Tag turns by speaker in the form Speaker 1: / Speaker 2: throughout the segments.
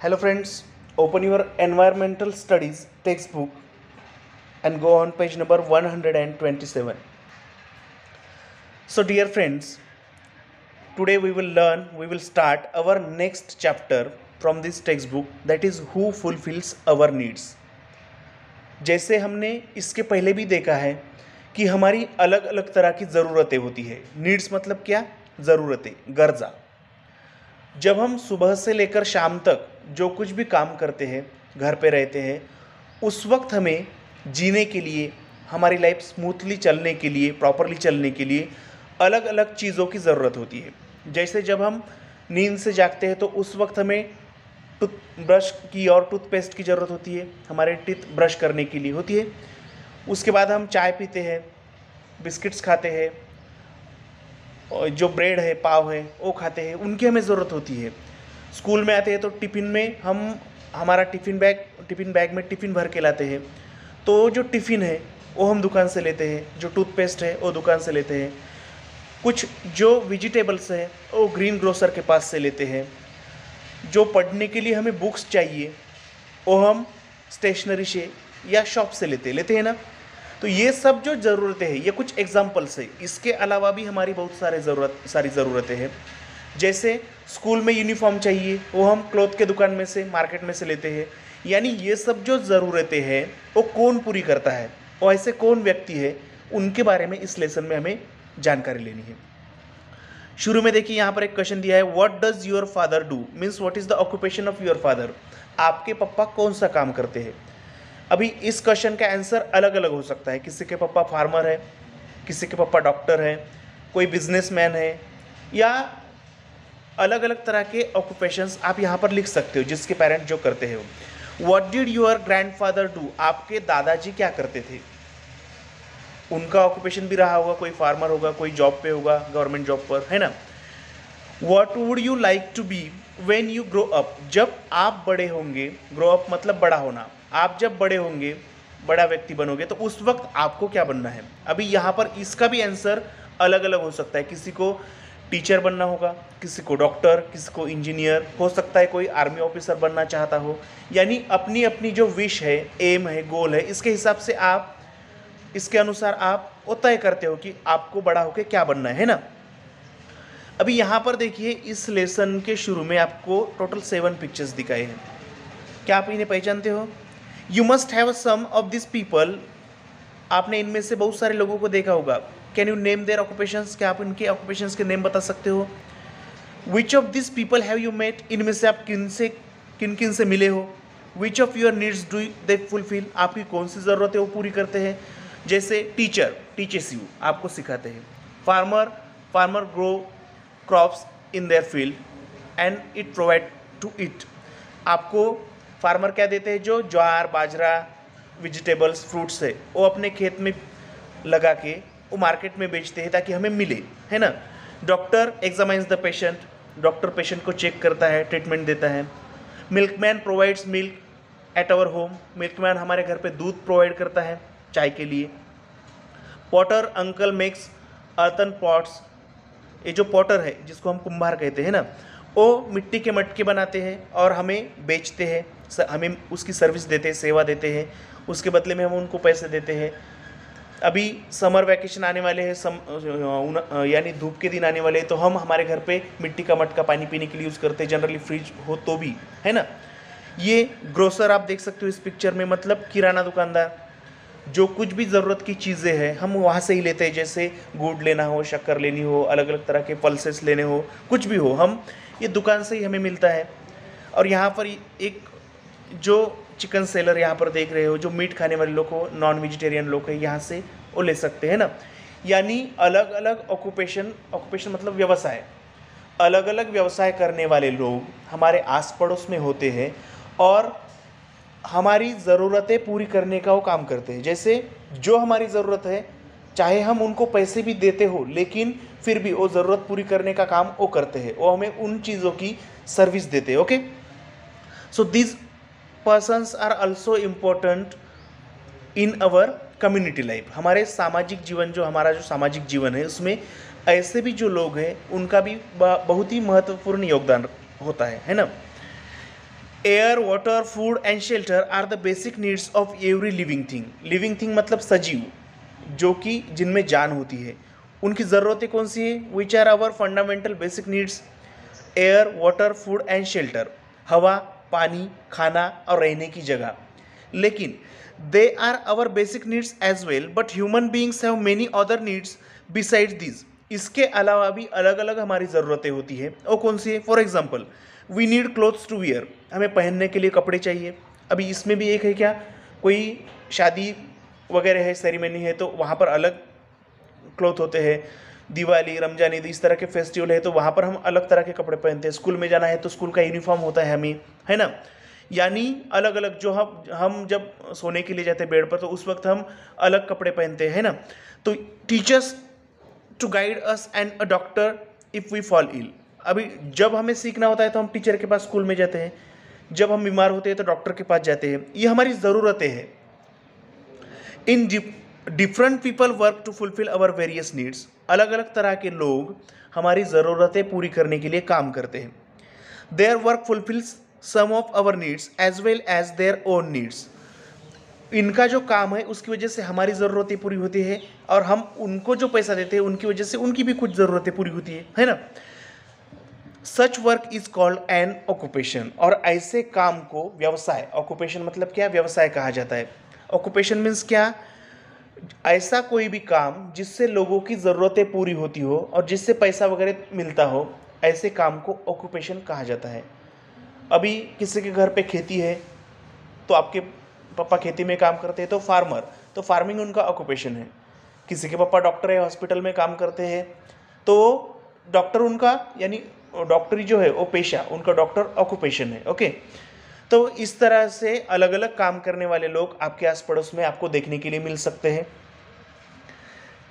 Speaker 1: Hello friends, open your environmental studies textbook and go on page number 127. So dear friends, today we will start our next chapter from this textbook, that is who fulfills our needs. जैसे हमने इसके पहले भी देखा है कि हमारी अलग अलग तरह की ज़रूरतें होती है। नीड्स मतलब क्या? ज़रूरतें, गर्जा। जब हम सुबह से लेकर शाम तक जो कुछ भी काम करते हैं, घर पे रहते हैं, उस वक्त हमें जीने के लिए, हमारी लाइफ स्मूथली चलने के लिए, प्रॉपरली चलने के लिए अलग अलग चीज़ों की ज़रूरत होती है। जैसे जब हम नींद से जागते हैं तो उस वक्त हमें टूथब्रश की और टूथपेस्ट की ज़रूरत होती है, हमारे टीथ ब्रश करने के लिए होती है। उसके बाद हम चाय पीते हैं, बिस्किट्स खाते हैं, और जो ब्रेड है, पाव है, वो खाते हैं, उनकी हमें ज़रूरत होती है। स्कूल में आते हैं तो टिफ़िन में हम हमारा टिफ़िन बैग में टिफ़िन भर के लाते हैं। तो जो टिफ़िन है वो हम दुकान से लेते हैं, जो टूथपेस्ट है वो दुकान से लेते हैं, कुछ जो वेजिटेबल्स है वो ग्रीन ग्रोसर के पास से लेते हैं, जो पढ़ने के लिए हमें बुक्स चाहिए वो हम स्टेशनरी से या शॉप से लेते हैं ना। तो ये सब जो ज़रूरतें हैं, ये कुछ एग्जांपल्स है। इसके अलावा भी हमारी बहुत सारी ज़रूरतें हैं। जैसे स्कूल में यूनिफॉर्म चाहिए, वो हम क्लॉथ के दुकान में से, मार्केट में से लेते हैं। यानी ये सब जो ज़रूरतें हैं वो कौन पूरी करता है और ऐसे कौन व्यक्ति है, उनके बारे में इस लेसन में हमें जानकारी लेनी है। शुरू में देखिए यहाँ पर एक क्वेश्चन दिया है, what does your father do, means what is the occupation of your father. आपके पापा कौन सा काम करते हैं। अभी इस क्वेश्चन का आंसर अलग अलग हो सकता है। किसी के पापा फार्मर है, किसी के पापा डॉक्टर है, कोई बिजनेसमैन है, या अलग अलग तरह के ऑक्यूपेशंस आप यहाँ पर लिख सकते हो जिसके पेरेंट जो करते हैं। What did your grandfather do, आपके दादाजी क्या करते थे। उनका ऑक्यूपेशन भी रहा होगा, कोई फार्मर होगा, कोई जॉब पे होगा, गवर्नमेंट जॉब पर, है ना। What would you like to be when you grow up, जब आप बड़े होंगे, ग्रो अप मतलब बड़ा होना, आप जब बड़े होंगे, बड़ा व्यक्ति बनोगे तो उस वक्त आपको क्या बनना है। अभी यहाँ पर इसका भी आंसर अलग अलग हो सकता है। किसी को टीचर बनना होगा, किसी को डॉक्टर, किसी को इंजीनियर, हो सकता है कोई आर्मी ऑफिसर बनना चाहता हो। यानी अपनी अपनी जो विश है, एम है, गोल है, इसके हिसाब से आप, इसके अनुसार आप वो तय करते हो कि आपको बड़ा होकर क्या बनना है ना। अभी यहाँ पर देखिए, इस लेसन के शुरू में आपको टोटल 7 पिक्चर्स दिखाए हैं। क्या आप इन्हें पहचानते हो? You must have some of this people, आपने इनमें से बहुत सारे लोगों को देखा होगा। Can you name their occupations, क्या आप इनके ऑक्यूपेशंस के नेम बता सकते हो? Which of this people have you met, इनमें से आप किन किन से मिले हो? Which of your needs do they fulfil, आपकी कौन सी ज़रूरत है वो पूरी करते हैं। जैसे टीचर टीचेस यू, आपको सिखाते हैं। Farmer grow crops in their field and it provide to it, आपको फार्मर क्या देते हैं, जो ज्वार, बाजरा, वेजिटेबल्स, फ्रूट्स है वो अपने खेत में लगा के वो मार्केट में बेचते हैं ताकि हमें मिले, है ना। Doctor examines the patient, doctor patient को चेक करता है, ट्रीटमेंट देता है। Milkman provides milk at our home, milkman हमारे घर पे दूध प्रोवाइड करता है चाय के लिए। Potter uncle makes earthen pots, ये जो पॉटर है जिसको हम कुम्हार कहते हैं ना, वो मिट्टी के मटके बनाते हैं और हमें बेचते हैं, हमें उसकी सर्विस देते हैं, सेवा देते हैं, उसके बदले में हम उनको पैसे देते हैं। अभी समर वैकेशन आने वाले हैं, यानी धूप के दिन आने वाले हैं, तो हम हमारे घर पे मिट्टी का मटका पानी पीने के लिए यूज़ करते हैं, जनरली फ्रिज हो तो भी, है ना। ये ग्रोसर आप देख सकते हो इस पिक्चर में, मतलब किराना दुकानदार, जो कुछ भी ज़रूरत की चीज़ें हैं हम वहाँ से ही लेते हैं। जैसे गुड़ लेना हो, शक्कर लेनी हो, अलग अलग तरह के पल्सेस लेने हो, कुछ भी हो, हम ये दुकान से ही हमें मिलता है। और यहाँ पर एक जो चिकन सेलर यहाँ पर देख रहे हो, जो मीट खाने वाले लोग हो, नॉन वेजिटेरियन लोग हैं, यहाँ से वो ले सकते हैं ना। यानी अलग अलग ऑक्यूपेशन मतलब व्यवसाय, अलग अलग व्यवसाय करने वाले लोग हमारे आस पड़ोस में होते हैं और हमारी ज़रूरतें पूरी करने का वो काम करते हैं। जैसे जो हमारी ज़रूरत है, चाहे हम उनको पैसे भी देते हो, लेकिन फिर भी वो ज़रूरत पूरी करने का काम वो करते हैं, वो हमें उन चीज़ों की सर्विस देते हैं। Okay, so this persons are also important in our community life, हमारे सामाजिक जीवन, जो हमारा जो सामाजिक जीवन है उसमें ऐसे भी जो लोग हैं उनका भी बहुत ही महत्वपूर्ण योगदान होता है ना। Air, water, food and shelter are the basic needs of every living thing. Living thing मतलब सजीव, जो कि जिनमें जान होती है, उनकी ज़रूरतें कौन सी है? Which are our fundamental basic needs? Air, water, food and shelter, हवा, पानी, खाना और रहने की जगह। लेकिन they are our basic needs as well, but human beings have many other needs besides this. इसके अलावा भी अलग अलग हमारी ज़रूरतें होती है। और कौन सी है? For example, we need clothes to wear, हमें पहनने के लिए कपड़े चाहिए। अभी इसमें भी एक है क्या, कोई शादी वगैरह है, सेरेमनी है, तो वहाँ पर अलग क्लोथ होते हैं। दिवाली, रमजान, ईद, इस तरह के फेस्टिवल है तो वहाँ पर हम अलग तरह के कपड़े पहनते हैं। स्कूल में जाना है तो स्कूल का यूनिफॉर्म होता है हमें, है ना। यानी अलग अलग, जो हम जब सोने के लिए जाते हैं बेड पर, तो उस वक्त हम अलग कपड़े पहनते हैं, है ना। तो teachers to guide us and a doctor if we fall ill. अभी जब हमें सीखना होता है तो हम टीचर के पास स्कूल में जाते हैं, जब हम बीमार होते हैं तो डॉक्टर के पास जाते हैं। ये हमारी ज़रूरतें हैं। In different people work to fulfil our various needs. अलग अलग तरह के लोग हमारी ज़रूरतें पूरी करने के लिए काम करते हैं। Their work fulfils some of our needs as well as their own needs. इनका जो काम है उसकी वजह से हमारी ज़रूरतें पूरी होती है, और हम उनको जो पैसा देते हैं उनकी वजह से उनकी भी कुछ ज़रूरतें पूरी होती है ना। Such work is called an occupation. और ऐसे काम को व्यवसाय, ऑक्यूपेशन मतलब क्या, व्यवसाय कहा जाता है। ऑक्यूपेशन मीन्स क्या? ऐसा कोई भी काम जिससे लोगों की ज़रूरतें पूरी होती हो और जिससे पैसा वगैरह मिलता हो, ऐसे काम को ऑक्यूपेशन कहा जाता है। अभी किसी के घर पे खेती है तो आपके पापा खेती में काम करते हैं, तो फार्मर, तो फार्मिंग उनका ऑक्यूपेशन है। किसी के पापा डॉक्टर है, हॉस्पिटल में काम करते हैं, तो डॉक्टर उनका, यानी डॉक्टरी जो है वो पेशा, उनका डॉक्टर ऑक्यूपेशन है। ओके, तो इस तरह से अलग अलग काम करने वाले लोग आपके आस पड़ोस में आपको देखने के लिए मिल सकते हैं।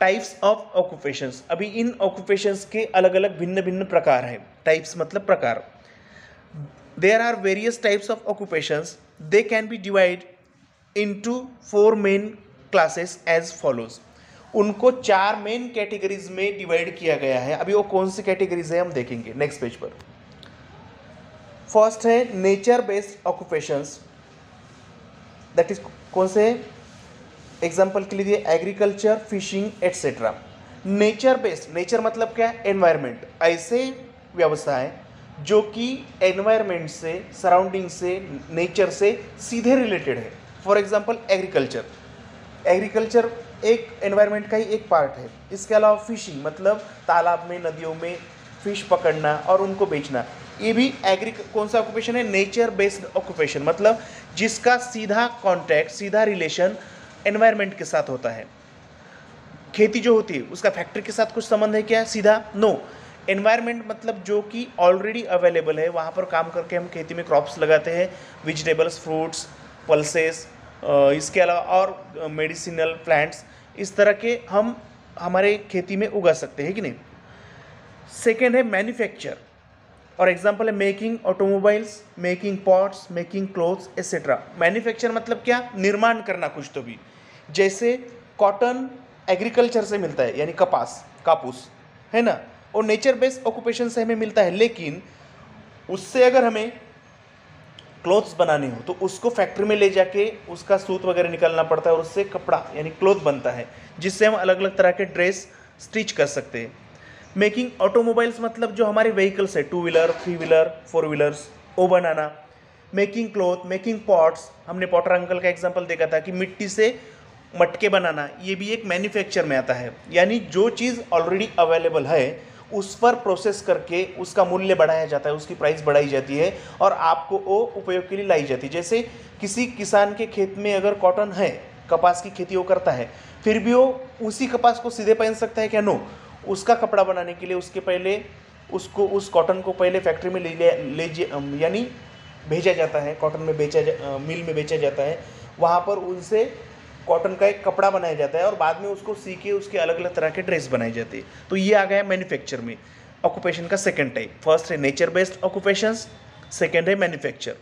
Speaker 1: Types of occupations. अभी इन ऑक्यूपेशंस के अलग अलग भिन्न भिन्न प्रकार हैं। टाइप्स मतलब प्रकार। There are various types of occupations, they can be divide into 4 main classes as follows. उनको 4 मेन कैटेगरीज में डिवाइड किया गया है। अभी वो कौन सी कैटेगरीज है हम देखेंगे नेक्स्ट पेज पर। फर्स्ट है nature based occupations, that is कौन से? एग्जाम्पल के लिए agriculture, fishing etcetera. Nature based, nature मतलब क्या? एनवायरमेंट। ऐसे व्यवसाय जो कि एनवायरमेंट से, सराउंडिंग से, नेचर से सीधे रिलेटेड है। फॉर एग्जाम्पल एग्रीकल्चर, एग्रीकल्चर एक एनवायरमेंट का ही एक पार्ट है। इसके अलावा फिशिंग मतलब तालाब में, नदियों में फिश पकड़ना और उनको बेचना, ये भी कौन सा ऑक्यूपेशन है? नेचर बेस्ड ऑक्यूपेशन, मतलब जिसका सीधा कॉन्टैक्ट, सीधा रिलेशन एनवायरमेंट के साथ होता है। खेती जो होती है उसका फैक्ट्री के साथ कुछ संबंध है क्या सीधा? नो। एनवायरमेंट मतलब जो कि ऑलरेडी अवेलेबल है, वहाँ पर काम करके हम खेती में क्रॉप्स लगाते हैं, वेजिटेबल्स, फ्रूट्स, पल्सेस, इसके अलावा और मेडिसिनल प्लांट्स, इस तरह के हम हमारे खेती में उगा सकते हैं कि नहीं। सेकेंड है मैन्युफैक्चर, और एग्जाम्पल है making automobiles, making pots, making clothes etcetera. Manufacture मतलब क्या? निर्माण करना कुछ तो भी। जैसे कॉटन एग्रीकल्चर से मिलता है, यानी कपास, कापूस, है ना, और नेचर बेस्ड ऑक्यूपेशन से हमें मिलता है। लेकिन उससे अगर हमें क्लोथ्स बनाने हो तो उसको फैक्ट्री में ले जाके उसका सूत वगैरह निकालना पड़ता है और उससे कपड़ा यानी क्लोथ बनता है, जिससे हम अलग अलग तरह के ड्रेस स्टिच कर सकते हैं। मेकिंग ऑटोमोबाइल्स मतलब जो हमारे व्हीकल्स है, 2 व्हीलर, 3 व्हीलर, 4 व्हीलर्स, वो बनाना। मेकिंग क्लोथ, मेकिंग पॉट्स, हमने पॉटर अंकल का एग्जांपल देखा था कि मिट्टी से मटके बनाना, ये भी एक मैन्युफैक्चर में आता है। यानी जो चीज़ ऑलरेडी अवेलेबल है उस पर प्रोसेस करके उसका मूल्य बढ़ाया जाता है, उसकी प्राइस बढ़ाई जाती है और आपको वो उपयोग के लिए लाई जाती है। जैसे किसी किसान के खेत में अगर कॉटन है, कपास की खेती वो करता है, फिर भी वो उसी कपास को सीधे पहन सकता है क्या? नो। उसका कपड़ा बनाने के लिए उसके पहले उसको, उस कॉटन को पहले फैक्ट्री में यानी भेजा जाता है, कॉटन में मिल में बेचा जाता है, वहाँ पर उनसे कॉटन का एक कपड़ा बनाया जाता है और बाद में उसको सी के उसके अलग अलग तरह के ड्रेस बनाए जाते हैं। तो ये आ गया मैन्युफैक्चर में ऑक्यूपेशन का सेकंड टाइप। फर्स्ट है नेचर बेस्ड ऑक्यूपेशंस, सेकंड है मैन्युफैक्चर,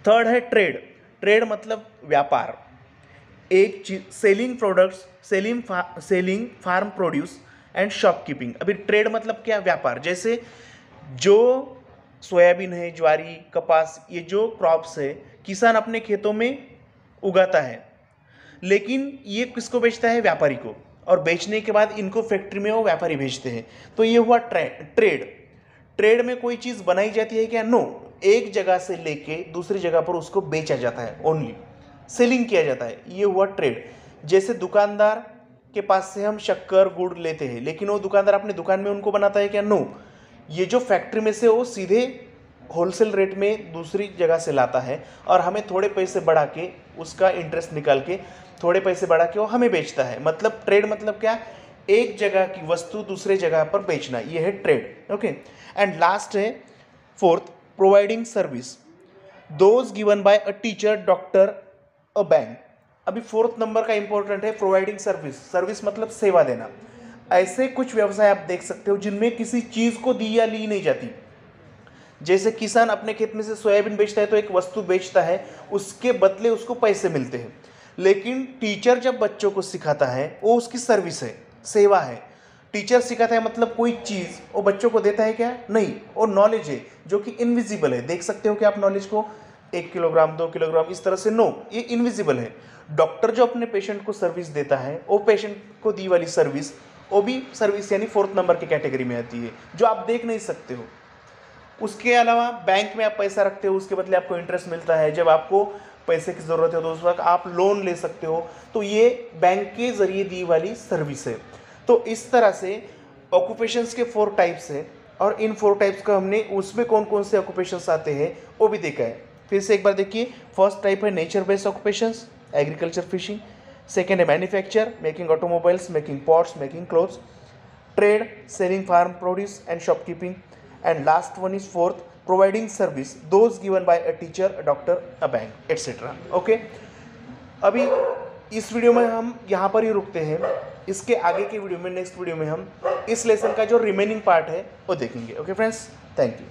Speaker 1: थर्ड है ट्रेड। ट्रेड मतलब व्यापार, एक चीज selling products, selling farm produce and shopkeeping. अभी ट्रेड मतलब क्या? व्यापार। जैसे जो सोयाबीन है, ज्वारी, कपास, ये जो क्रॉप्स है किसान अपने खेतों में उगाता है, लेकिन ये किसको बेचता है? व्यापारी को। और बेचने के बाद इनको फैक्ट्री में वो व्यापारी भेजते हैं। तो ये हुआ ट्रेड। ट्रेड में कोई चीज़ बनाई जाती है क्या? नो, एक जगह से लेके दूसरी जगह पर उसको बेचा जाता है, ओनली सेलिंग किया जाता है, ये हुआ ट्रेड। जैसे दुकानदार के पास से हम शक्कर गुड़ लेते हैं, लेकिन वो दुकानदार अपने दुकान में उनको बनाता है क्या? नो, ये जो फैक्ट्री में से वो सीधे होलसेल रेट में दूसरी जगह से लाता है और हमें थोड़े पैसे बढ़ा के, उसका इंटरेस्ट निकाल के थोड़े पैसे बढ़ा के वो हमें बेचता है। मतलब ट्रेड मतलब क्या? एक जगह की वस्तु दूसरे जगह पर बेचना, ये है ट्रेड। ओके, एंड लास्ट है fourth, providing service, those given by a teacher, doctor, a bank. अभी फोर्थ नंबर का इंपॉर्टेंट है प्रोवाइडिंग सर्विस। सर्विस मतलब सेवा देना। ऐसे कुछ व्यवसाय आप देख सकते हो जिनमें किसी चीज़ को दी या ली नहीं जाती। जैसे किसान अपने खेत में से सोयाबीन बेचता है तो एक वस्तु बेचता है, उसके बदले उसको पैसे मिलते हैं। लेकिन टीचर जब बच्चों को सिखाता है वो उसकी सर्विस है, सेवा है। टीचर सिखाता है मतलब कोई चीज़ वो बच्चों को देता है क्या? नहीं, वो नॉलेज है जो कि इनविजिबल है। देख सकते हो कि आप नॉलेज को 1 किलोग्राम 2 किलोग्राम इस तरह से, नो, ये इनविजिबल है। डॉक्टर जो अपने पेशेंट को सर्विस देता है, वो पेशेंट को दी वाली सर्विस, वो भी सर्विस यानी फोर्थ नंबर की कैटेगरी में आती है, जो आप देख नहीं सकते हो। उसके अलावा बैंक में आप पैसा रखते हो, उसके बदले आपको इंटरेस्ट मिलता है। जब आपको पैसे की ज़रूरत है तो उस वक्त आप लोन ले सकते हो, तो ये बैंक के ज़रिए दी वाली सर्विस है। तो इस तरह से ऑक्यूपेशंस के 4 टाइप्स है, और इन 4 टाइप्स का हमने उसमें कौन कौन से ऑक्यूपेशंस आते हैं वो भी देखा है। फिर से एक बार देखिए, फर्स्ट टाइप है nature based occupations, agriculture, fishing. Second है manufacture, making automobiles, making pots, making clothes. Trade, selling farm produce and shopkeeping. And last one is fourth, providing service, those given by a teacher, a doctor, a bank, etc. Okay, अभी इस video में हम यहाँ पर ही रुकते हैं। इसके आगे के वीडियो में, नेक्स्ट वीडियो में हम इस लेसन का जो रिमेनिंग पार्ट है वो देखेंगे। Okay friends, thank you.